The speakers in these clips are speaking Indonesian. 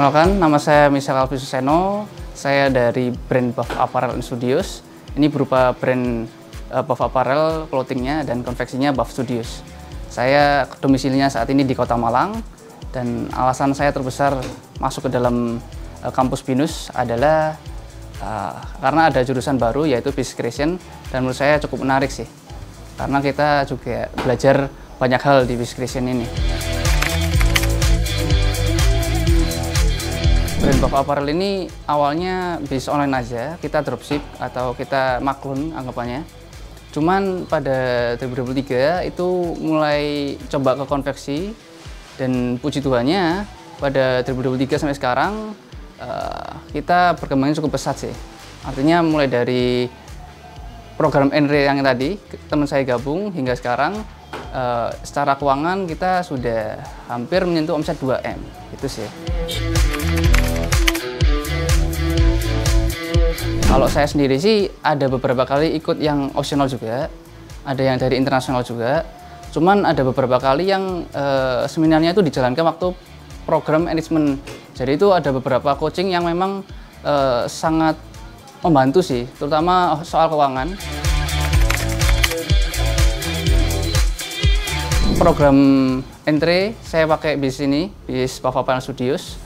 Perkenalkan, nama saya Misal Alfi Suseno. Saya dari brand Buff Apparel & Studios. Ini berupa brand Buff Apparel, clothingnya dan konveksinya Buff Studios. Saya domisilinya saat ini di Kota Malang, dan alasan saya terbesar masuk ke dalam kampus BINUS adalah karena ada jurusan baru yaitu Business Creation, dan menurut saya cukup menarik sih. Karena kita juga belajar banyak hal di Business Creation ini. Brand Buff Apparel ini awalnya bisnis online aja, kita dropship atau kita maklun anggapannya. Cuman pada 2023 itu mulai coba ke konveksi, dan puji Tuhannya pada 2023 sampai sekarang kita berkembangnya cukup pesat sih. Artinya mulai dari program Enre yang tadi teman saya gabung hingga sekarang secara keuangan kita sudah hampir menyentuh omset 2M, itu sih. Kalau saya sendiri sih ada beberapa kali ikut yang opsional juga, ada yang dari internasional juga. Cuman ada beberapa kali yang seminarnya itu dijalankan waktu program management. Jadi itu ada beberapa coaching yang memang sangat membantu sih, terutama soal keuangan. Program Entre saya pakai di sini, di Buff Apparel Studios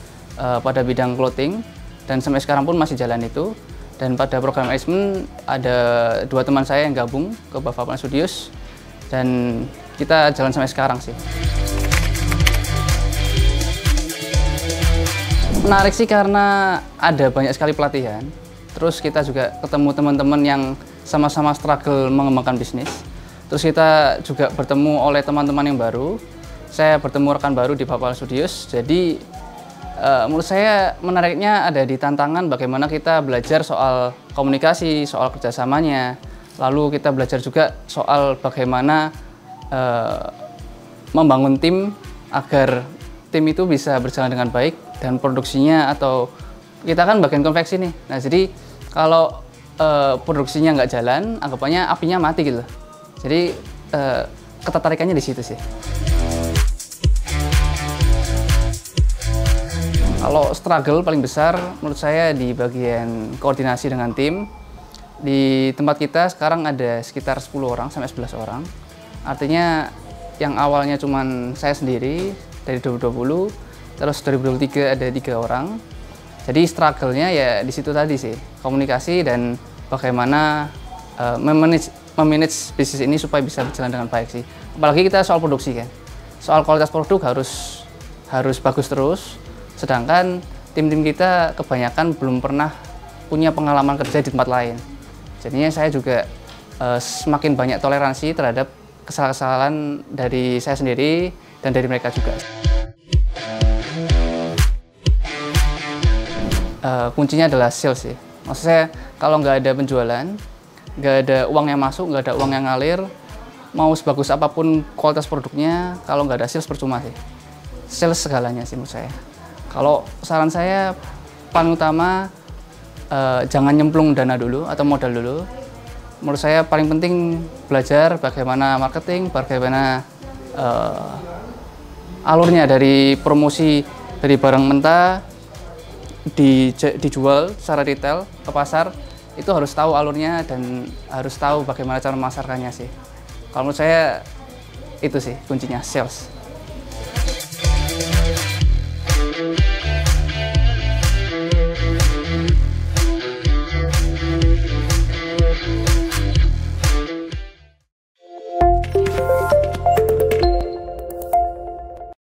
pada bidang clothing, dan sampai sekarang pun masih jalan itu. Dan pada program management ada 2 teman saya yang gabung ke Buff Apparel Studios, dan kita jalan sampai sekarang sih. Menarik sih karena ada banyak sekali pelatihan, terus kita juga ketemu teman-teman yang sama-sama struggle mengembangkan bisnis, terus kita juga bertemu oleh teman-teman yang baru. Saya bertemu rekan baru di Buff Apparel Studios, jadi menurut saya menariknya ada di tantangan bagaimana kita belajar soal komunikasi, soal kerjasamanya, lalu kita belajar juga soal bagaimana membangun tim agar tim itu bisa berjalan dengan baik, dan produksinya, atau kita kan bagian konveksi nih. Nah, jadi kalau produksinya nggak jalan, anggapannya apinya mati gitu. Jadi ketertarikannya di situ sih. Kalau struggle paling besar menurut saya di bagian koordinasi dengan tim. Di tempat kita sekarang ada sekitar 10 orang sampai 11 orang. Artinya yang awalnya cuman saya sendiri dari 2020, terus 2023 ada 3 orang. Jadi struggle-nya ya di situ tadi sih, komunikasi dan bagaimana memanage bisnis ini supaya bisa berjalan dengan baik sih. Apalagi kita soal produksi kan. Soal kualitas produk harus bagus terus. Sedangkan tim-tim kita kebanyakan belum pernah punya pengalaman kerja di tempat lain. Jadinya saya juga semakin banyak toleransi terhadap kesalahan-kesalahan dari saya sendiri dan dari mereka juga. Kuncinya adalah sales sih. Maksud saya kalau nggak ada penjualan, nggak ada uang yang masuk, nggak ada uang yang ngalir, mau sebagus apapun kualitas produknya, kalau nggak ada sales percuma sih. Sales segalanya sih menurut saya. Kalau saran saya paling utama jangan nyemplung dana dulu atau modal dulu. Menurut saya paling penting belajar bagaimana marketing, bagaimana alurnya dari promosi dari barang mentah dijual secara retail ke pasar. Itu harus tahu alurnya dan harus tahu bagaimana cara memasarkannya sih. Kalau menurut saya itu sih kuncinya, sales.